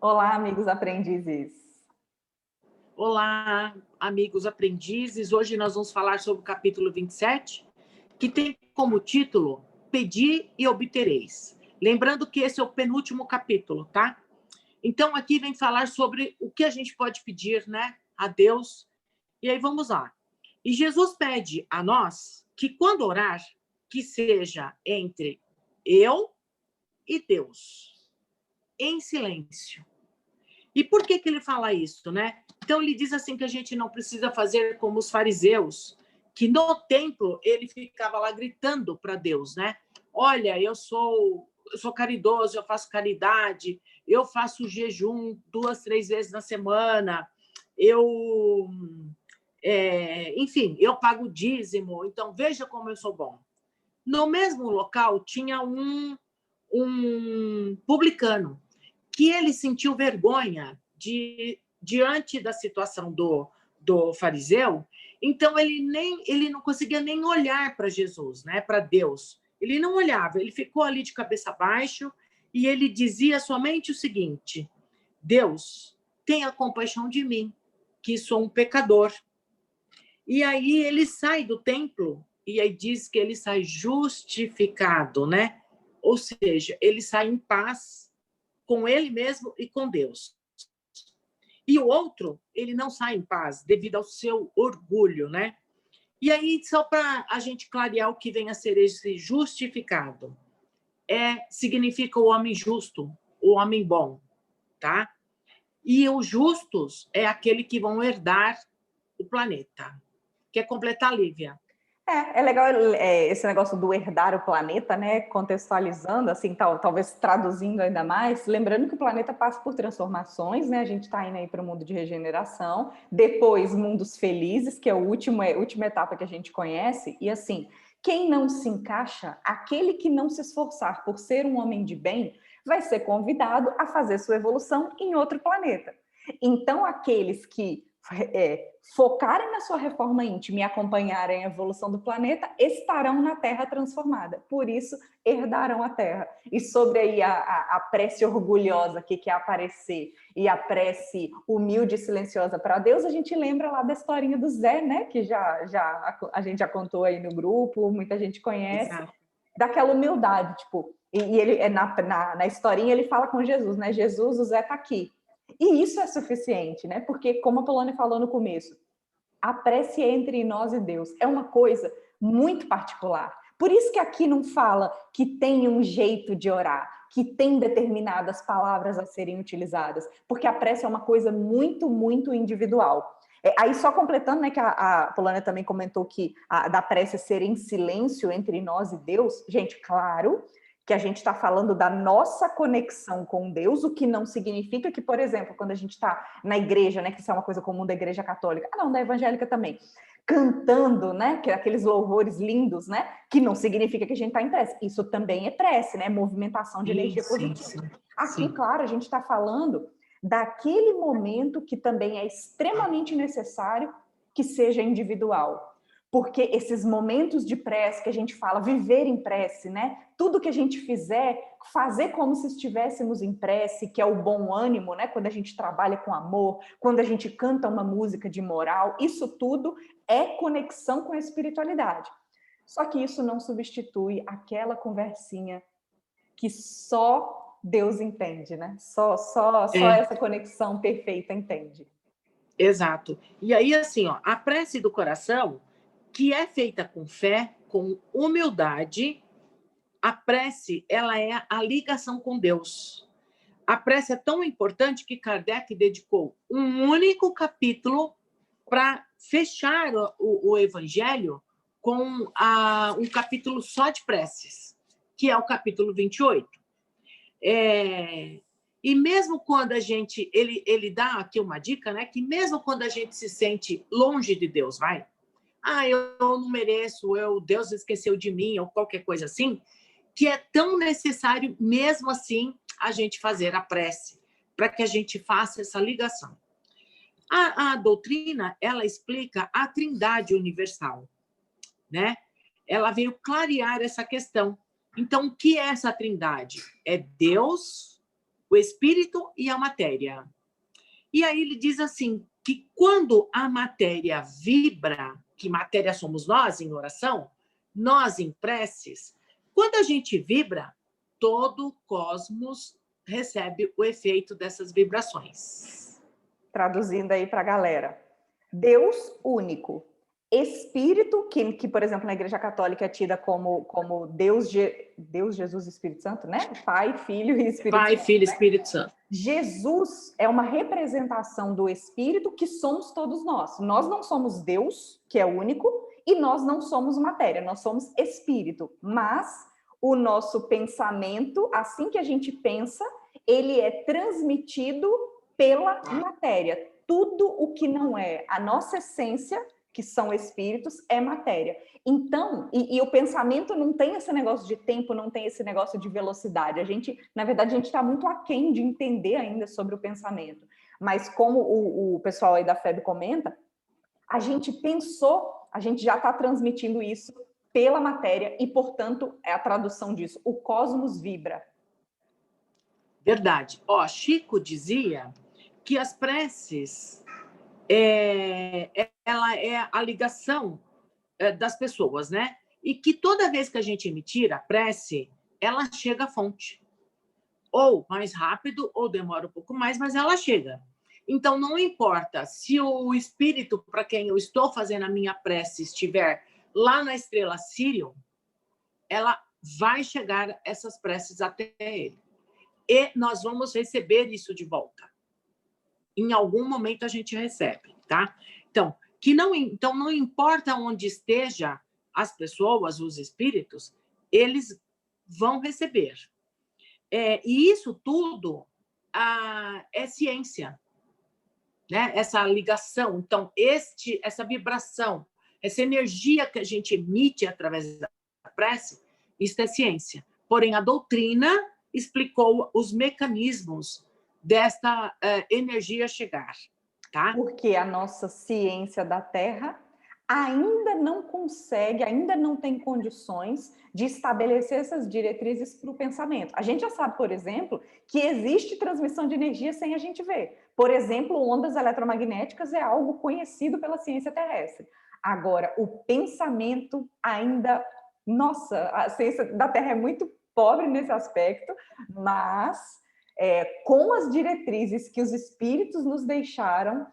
Olá, amigos aprendizes. Olá, amigos aprendizes. Hoje nós vamos falar sobre o capítulo 27, que tem como título Pedi e Obtereis. Lembrando que esse é o penúltimo capítulo, tá? Então, aqui vem falar sobre o que a gente pode pedir, né, a Deus. E aí, vamos lá. E Jesus pede a nós que, quando orar, que seja entre eu e Deus, em silêncio. E por que ele fala isso, né? Então, ele diz assim que a gente não precisa fazer como os fariseus, que no templo ele ficava lá gritando para Deus, né? Olha, eu sou caridoso, eu faço caridade, eu faço jejum 2, 3 vezes na semana, enfim, eu pago dízimo, então veja como eu sou bom. No mesmo local tinha um publicano, que ele sentiu vergonha diante da situação do fariseu, então ele não conseguia nem olhar para Jesus, né, para Deus. Ele não olhava, ele ficou ali de cabeça baixa e ele dizia somente o seguinte: Deus, tenha compaixão de mim, que sou um pecador. E aí ele sai do templo e aí diz que ele sai justificado, né? Ou seja, ele sai em paz com ele mesmo e com Deus. E o outro, ele não sai em paz devido ao seu orgulho, né? E aí, só para a gente clarear o que vem a ser esse justificado, significa o homem justo, o homem bom, tá? E os justos é aquele que vão herdar o planeta. Quer completar, Lívia? É legal esse negócio do herdar o planeta, né? Contextualizando, assim, talvez traduzindo ainda mais, lembrando que o planeta passa por transformações, né? A gente está indo aí para o mundo de regeneração, depois mundos felizes, que é a última etapa que a gente conhece, e assim, quem não se encaixa, aquele que não se esforçar por ser um homem de bem, vai ser convidado a fazer sua evolução em outro planeta. Então, aqueles que focarem na sua reforma íntima e acompanharem a evolução do planeta, estarão na Terra transformada. Por isso, herdarão a Terra. E sobre aí a prece orgulhosa que quer aparecer e a prece humilde e silenciosa para Deus, a gente lembra lá da historinha do Zé, né? Que a gente já contou aí no grupo, muita gente conhece. Exato. Daquela humildade, tipo... E ele, na historinha, ele fala com Jesus, né? Jesus, o Zé está aqui. E isso é suficiente, né? Porque, como a Polônia falou no começo, a prece entre nós e Deus é uma coisa muito particular. Por isso que aqui não fala que tem um jeito de orar, que tem determinadas palavras a serem utilizadas, porque a prece é uma coisa muito, muito individual. Aí, só completando, né, que a Polônia também comentou que da prece ser em silêncio entre nós e Deus, gente, claro que a gente está falando da nossa conexão com Deus, o que não significa que, por exemplo, quando a gente está na igreja, né, que isso é uma coisa comum da igreja católica, não, da evangélica também, cantando, né, que aqueles louvores lindos, né, que não significa que a gente está em prece. Isso também é prece, né, movimentação de energia positiva. Aqui, claro, a gente está falando daquele momento que também é extremamente necessário que seja individual. Porque esses momentos de prece que a gente fala, viver em prece, né? Tudo que a gente fizer, fazer como se estivéssemos em prece, que é o bom ânimo, né? Quando a gente trabalha com amor, quando a gente canta uma música de moral, isso tudo é conexão com a espiritualidade. Só que isso não substitui aquela conversinha que só Deus entende, né? Só essa conexão perfeita entende. Exato. E aí, assim, ó, a prece do coração, que é feita com fé, com humildade, a prece, ela é a ligação com Deus. A prece é tão importante que Kardec dedicou um único capítulo para fechar o Evangelho com um capítulo só de preces, que é o capítulo 28. E mesmo quando a gente... Ele dá aqui uma dica, né? Que mesmo quando a gente se sente longe de Deus, eu não mereço, Deus esqueceu de mim, ou qualquer coisa assim, que é tão necessário, mesmo assim, a gente fazer a prece, para que a gente faça essa ligação. A doutrina, ela explica a Trindade universal, né? Ela veio clarear essa questão. Então, o que é essa Trindade? É Deus, o espírito e a matéria. E aí ele diz assim, que quando a matéria vibra, que matéria somos nós em oração, nós em preces, quando a gente vibra, todo o cosmos recebe o efeito dessas vibrações. Traduzindo aí para a galera. Deus único. Espírito, que, por exemplo, na Igreja Católica é tida como Deus, Jesus e Espírito Santo, né? Pai, Filho e Espírito Pai, Santo. Filho e Espírito Santo. Jesus é uma representação do Espírito que somos todos nós. Nós não somos Deus, que é único, e nós não somos matéria, nós somos Espírito. Mas o nosso pensamento, assim que a gente pensa, ele é transmitido pela matéria. Tudo o que não é a nossa essência, que são espíritos, é matéria. Então, e o pensamento não tem esse negócio de tempo, não tem esse negócio de velocidade. Na verdade, a gente está muito aquém de entender ainda sobre o pensamento. Mas como o pessoal aí da FEB comenta, a gente pensou, a gente já está transmitindo isso pela matéria e, portanto, é a tradução disso. O cosmos vibra. Verdade. Chico dizia que as preces ela é a ligação das pessoas, né? E que toda vez que a gente emitir a prece, ela chega à fonte. Ou mais rápido, ou demora um pouco mais, mas ela chega. Então, não importa se o espírito para quem eu estou fazendo a minha prece estiver lá na estrela Sírion, ela vai chegar essas preces até ele. E nós vamos receber isso de volta. Em algum momento a gente recebe, tá? Então, não importa onde esteja as pessoas, os espíritos, eles vão receber. E isso tudo é ciência, né? Essa ligação. Então, essa vibração, essa energia que a gente emite através da prece, isso é ciência. Porém, a doutrina explicou os mecanismos desta energia chegar, tá? Porque a nossa ciência da Terra ainda não consegue, ainda não tem condições de estabelecer essas diretrizes para o pensamento. A gente já sabe, por exemplo, que existe transmissão de energia sem a gente ver. Por exemplo, ondas eletromagnéticas é algo conhecido pela ciência terrestre. Agora, o pensamento ainda... Nossa, a ciência da Terra é muito pobre nesse aspecto, mas com as diretrizes que os espíritos nos deixaram,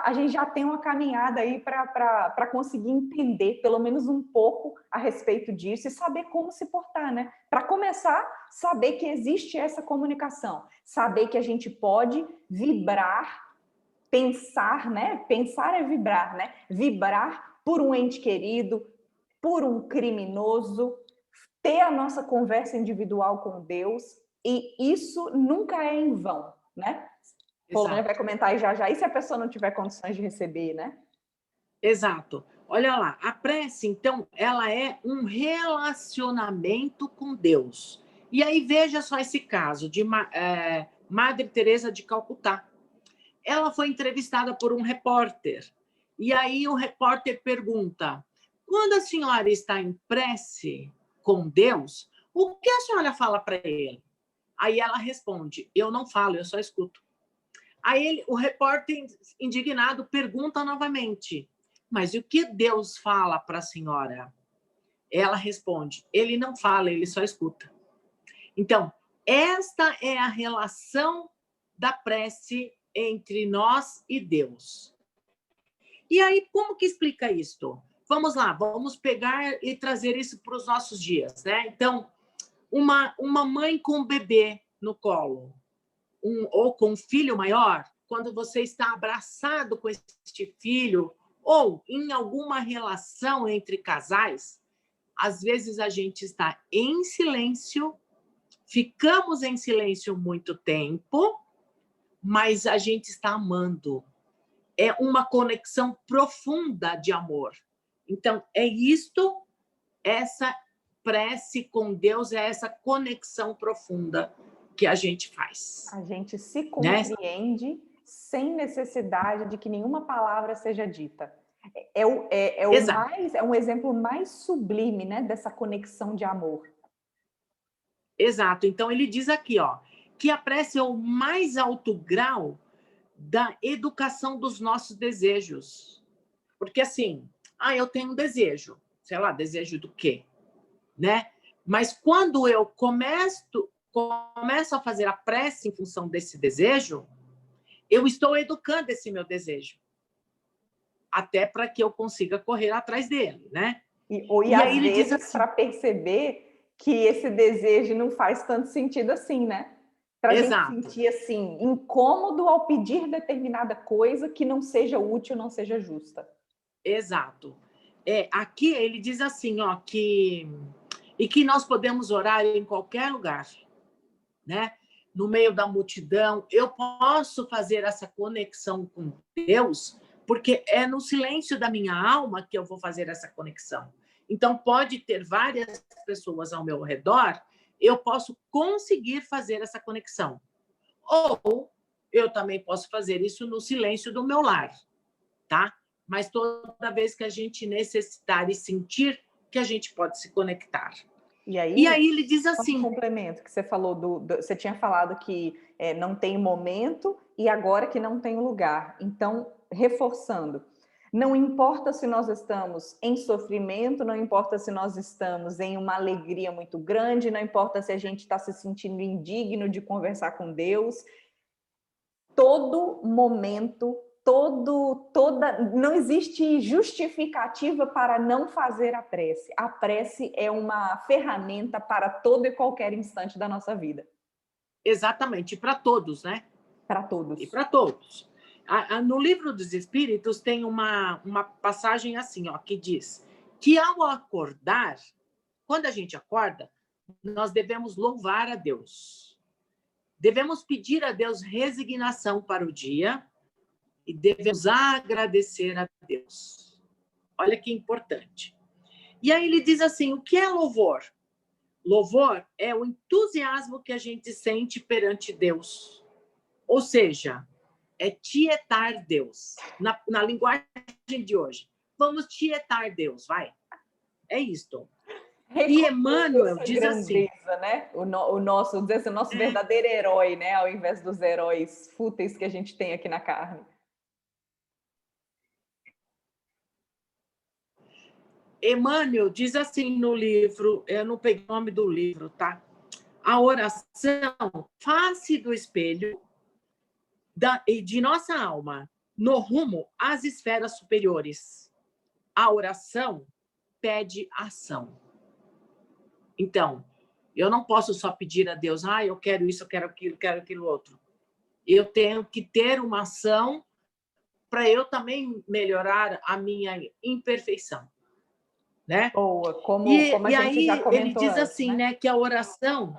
a gente já tem uma caminhada aí para conseguir entender pelo menos um pouco a respeito disso e saber como se portar, né? Para começar, saber que existe essa comunicação, saber que a gente pode vibrar, pensar, né? Pensar é vibrar, né? Vibrar por um ente querido, por um criminoso, ter a nossa conversa individual com Deus, e isso nunca é em vão, né? Polônia vai comentar aí já. E se a pessoa não tiver condições de receber, né? Exato. Olha lá, a prece, então, ela é um relacionamento com Deus. E aí, veja só esse caso de Madre Teresa de Calcutá. Ela foi entrevistada por um repórter. E aí o repórter pergunta, quando a senhora está em prece com Deus, o que a senhora fala para ele? Aí ela responde, eu não falo, eu só escuto. Aí o repórter, indignado, pergunta novamente, mas o que Deus fala para a senhora? Ela responde, ele não fala, ele só escuta. Então, esta é a relação da prece entre nós e Deus. E aí, como que explica isso? Vamos lá, vamos pegar e trazer isso para os nossos dias, né? Então, uma mãe com um bebê no colo, ou com um filho maior, quando você está abraçado com este filho, ou em alguma relação entre casais, às vezes a gente está em silêncio, ficamos em silêncio muito tempo, mas a gente está amando. É uma conexão profunda de amor. Então, é isto, essa prece com Deus, é essa conexão profunda que a gente faz. A gente se compreende, né? Sem necessidade de que nenhuma palavra seja dita. É um exemplo mais sublime, né, dessa conexão de amor. Exato. Então, ele diz aqui, que a prece é o mais alto grau da educação dos nossos desejos. Porque assim, eu tenho um desejo, sei lá, desejo do quê? Né? Mas quando eu começo a fazer a prece em função desse desejo, eu estou educando esse meu desejo. Até para que eu consiga correr atrás dele, né? E às aí ele vezes, diz assim, para perceber que esse desejo não faz tanto sentido assim, né? Para a gente sentir assim, incômodo ao pedir determinada coisa que não seja útil, não seja justa. Exato. Aqui ele diz assim, ó, que nós podemos orar em qualquer lugar, né? No meio da multidão, eu posso fazer essa conexão com Deus, porque é no silêncio da minha alma que eu vou fazer essa conexão. Então, pode ter várias pessoas ao meu redor, eu posso conseguir fazer essa conexão. Ou eu também posso fazer isso no silêncio do meu lar, tá? Mas toda vez que a gente necessitar e sentir que a gente pode se conectar. E aí ele diz assim... Um complemento que você falou, você tinha falado que não tem momento e agora que não tem lugar. Então, reforçando, não importa se nós estamos em sofrimento, não importa se nós estamos em uma alegria muito grande, não importa se a gente está se sentindo indigno de conversar com Deus, todo momento, não existe justificativa para não fazer a prece. A prece é uma ferramenta para todo e qualquer instante da nossa vida. Exatamente, para todos, né? Para todos. E para todos. No Livro dos Espíritos tem uma passagem assim, ó, que diz que ao acordar, quando a gente acorda, nós devemos louvar a Deus. Devemos pedir a Deus resignação para o dia e devemos agradecer a Deus. Olha que importante. E aí ele diz assim, o que é louvor? Louvor é o entusiasmo que a gente sente perante Deus. Ou seja, é tietar Deus. Na linguagem de hoje. Vamos tietar Deus, vai. É isto. E Emmanuel diz grandeza, assim... Né? O nosso verdadeiro herói, né? Ao invés dos heróis fúteis que a gente tem aqui na carne. Emmanuel diz assim no livro, eu não peguei o nome do livro, tá? A oração, face do espelho de nossa alma, no rumo às esferas superiores. A oração pede ação. Então, eu não posso só pedir a Deus, eu quero isso, eu quero aquilo outro. Eu tenho que ter uma ação para eu também melhorar a minha imperfeição. Né? Boa, como a gente já comentou ele diz antes, assim, né, que a oração...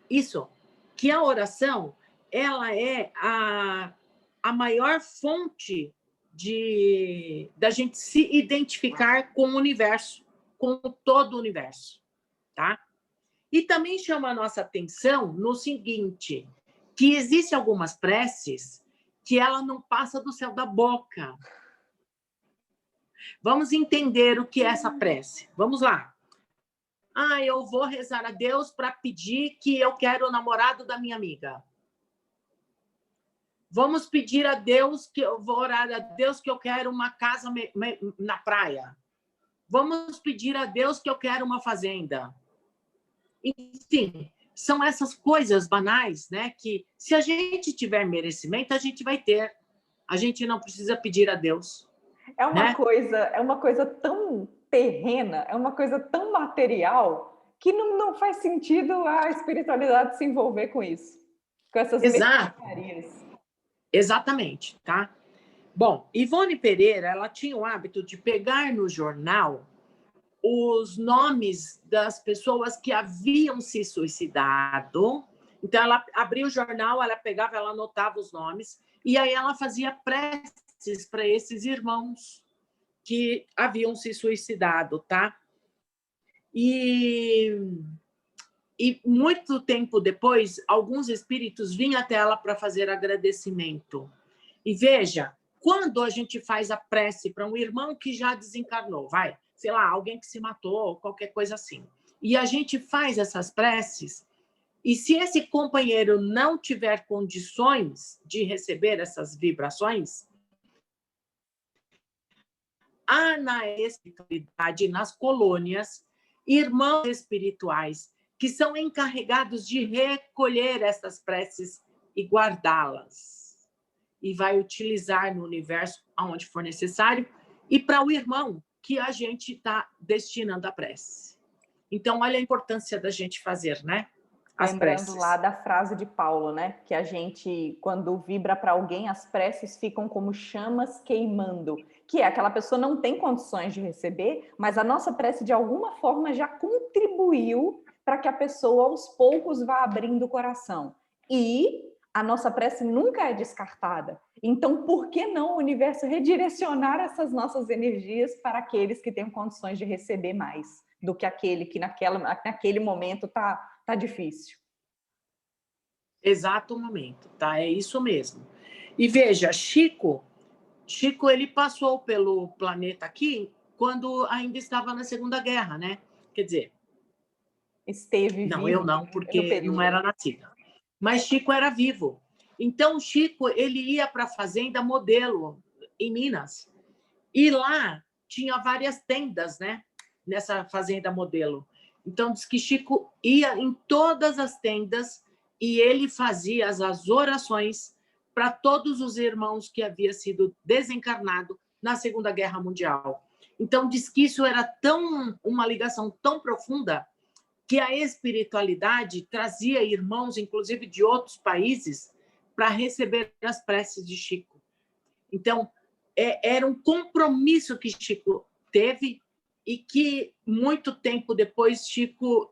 Isso, que a oração ela é a maior fonte da gente se identificar com o universo, com todo o universo, tá? E também chama a nossa atenção no seguinte, que existem algumas preces que ela não passa do céu da boca. Vamos entender o que é essa prece. Vamos lá. Eu vou rezar a Deus para pedir que eu quero o namorado da minha amiga. Vamos pedir a Deus que eu vou orar a Deus que eu quero uma casa na praia. Vamos pedir a Deus que eu quero uma fazenda. Enfim, são essas coisas banais, né? Que se a gente tiver merecimento, a gente vai ter. A gente não precisa pedir a Deus. É uma coisa tão terrena, é uma coisa tão material que não faz sentido a espiritualidade se envolver com isso, com essas mesquinharias. Exatamente, tá? Bom, Ivone Pereira, ela tinha o hábito de pegar no jornal os nomes das pessoas que haviam se suicidado. Então, ela abria o jornal, ela pegava, ela anotava os nomes, e aí ela fazia preces para esses irmãos que haviam se suicidado, tá? E muito tempo depois, alguns espíritos vinham até ela para fazer agradecimento. E veja, quando a gente faz a prece para um irmão que já desencarnou, sei lá, alguém que se matou, qualquer coisa assim, e a gente faz essas preces, E se esse companheiro não tiver condições de receber essas vibrações, há na espiritualidade, nas colônias, irmãos espirituais que são encarregados de recolher essas preces e guardá-las. E vai utilizar no universo aonde for necessário e para o irmão que a gente está destinando a prece. Então, olha a importância da gente fazer, né? As Lembrando preces. lá da frase de Paulo, né? Que a gente, quando vibra para alguém, as preces ficam como chamas queimando. Que é aquela pessoa não tem condições de receber, mas a nossa prece, de alguma forma, já contribuiu para que a pessoa, aos poucos, vá abrindo o coração. E a nossa prece nunca é descartada. Então, por que não o universo redirecionar essas nossas energias para aqueles que têm condições de receber mais do que aquele que naquele momento está difícil? Exato momento, tá? É isso mesmo. E veja, Chico, ele passou pelo planeta aqui quando ainda estava na Segunda Guerra, né? Quer dizer, Esteve não, vivo eu não, no porque não período. era nascida. Mas Chico era vivo. Então, Chico, ele ia para a fazenda Modelo, em Minas. E lá tinha várias tendas, né? Nessa fazenda Modelo. Então, diz que Chico ia em todas as tendas e ele fazia as orações para todos os irmãos que haviam sido desencarnados na Segunda Guerra Mundial. Então, diz que isso era uma ligação tão profunda que a espiritualidade trazia irmãos, inclusive de outros países, para receber as preces de Chico. Então, era um compromisso que Chico teve e que, muito tempo depois, Chico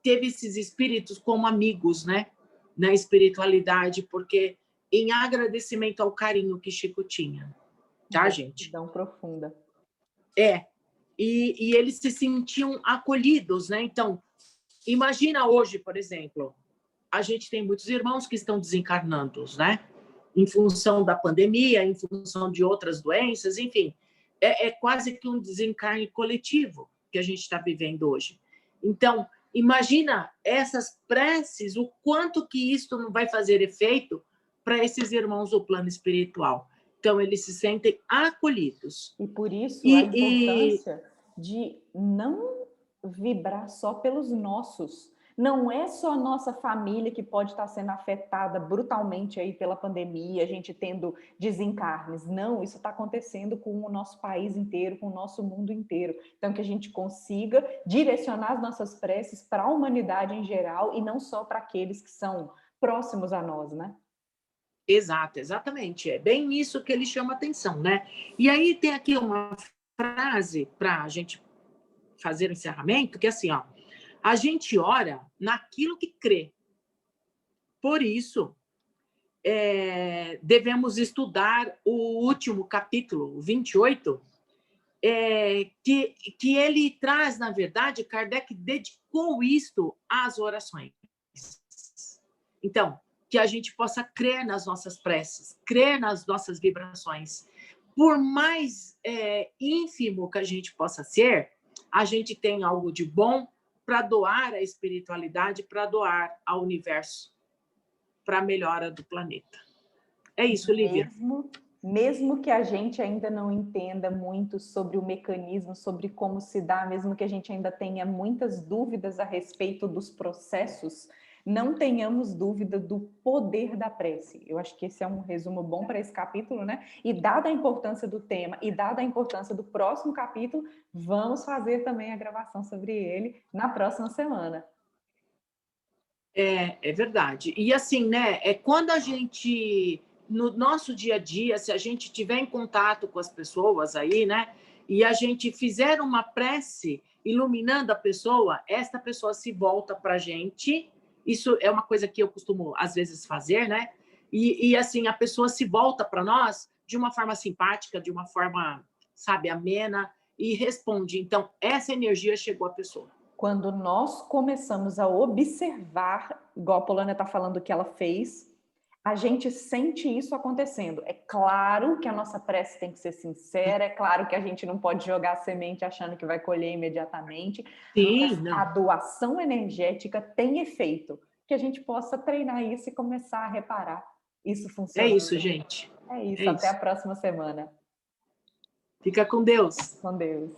teve esses espíritos como amigos, né? Na espiritualidade, porque em agradecimento ao carinho que Chico tinha. Tá, gente? Tão profunda. E eles se sentiam acolhidos, né? Então, imagina hoje, por exemplo, a gente tem muitos irmãos que estão desencarnando, né? Em função da pandemia, em função de outras doenças, enfim, é quase que um desencarne coletivo que a gente está vivendo hoje. Então, imagina essas preces, o quanto que isto não vai fazer efeito para esses irmãos do plano espiritual. Então, eles se sentem acolhidos. E por isso a importância de não vibrar só pelos nossos. Não é só a nossa família que pode estar sendo afetada brutalmente aí pela pandemia, a gente tendo desencarnes. Não, isso está acontecendo com o nosso país inteiro, com o nosso mundo inteiro. Então, que a gente consiga direcionar as nossas preces para a humanidade em geral e não só para aqueles que são próximos a nós, né? Exato, exatamente. É bem isso que ele chama atenção, né? E aí tem aqui uma frase para a gente fazer o encerramento, que é assim, ó, a gente ora naquilo que crê. Por isso, devemos estudar o último capítulo, o 28, que ele traz, na verdade, Kardec dedicou isto às orações. Então, que a gente possa crer nas nossas preces, crer nas nossas vibrações. Por mais ínfimo que a gente possa ser, a gente tem algo de bom para doar à espiritualidade, para doar ao universo, para a melhora do planeta. É isso, Lívia. Mesmo que a gente ainda não entenda muito sobre o mecanismo, sobre como se dá, mesmo que a gente ainda tenha muitas dúvidas a respeito dos processos, não tenhamos dúvida do poder da prece. Eu acho que esse é um resumo bom para esse capítulo, né? E dada a importância do tema e dada a importância do próximo capítulo, vamos fazer também a gravação sobre ele na próxima semana. É verdade. E assim, né? Quando a gente, no nosso dia a dia, se a gente tiver em contato com as pessoas aí, né? E a gente fizer uma prece iluminando a pessoa, esta pessoa se volta para a gente. Isso é uma coisa que eu costumo, às vezes, fazer, né? E assim, a pessoa se volta para nós de uma forma simpática, de uma forma, sabe, amena, e responde. Então, essa energia chegou à pessoa. Quando nós começamos a observar, igual a Polônia está falando que ela fez, a gente sente isso acontecendo. É claro que a nossa prece tem que ser sincera, é claro que a gente não pode jogar a semente achando que vai colher imediatamente, Sim, mas a não. doação energética tem efeito. Que a gente possa treinar isso e começar a reparar isso É isso, funcionando. gente. É É isso, até a isso. próxima semana. Fica com Deus. Com Deus.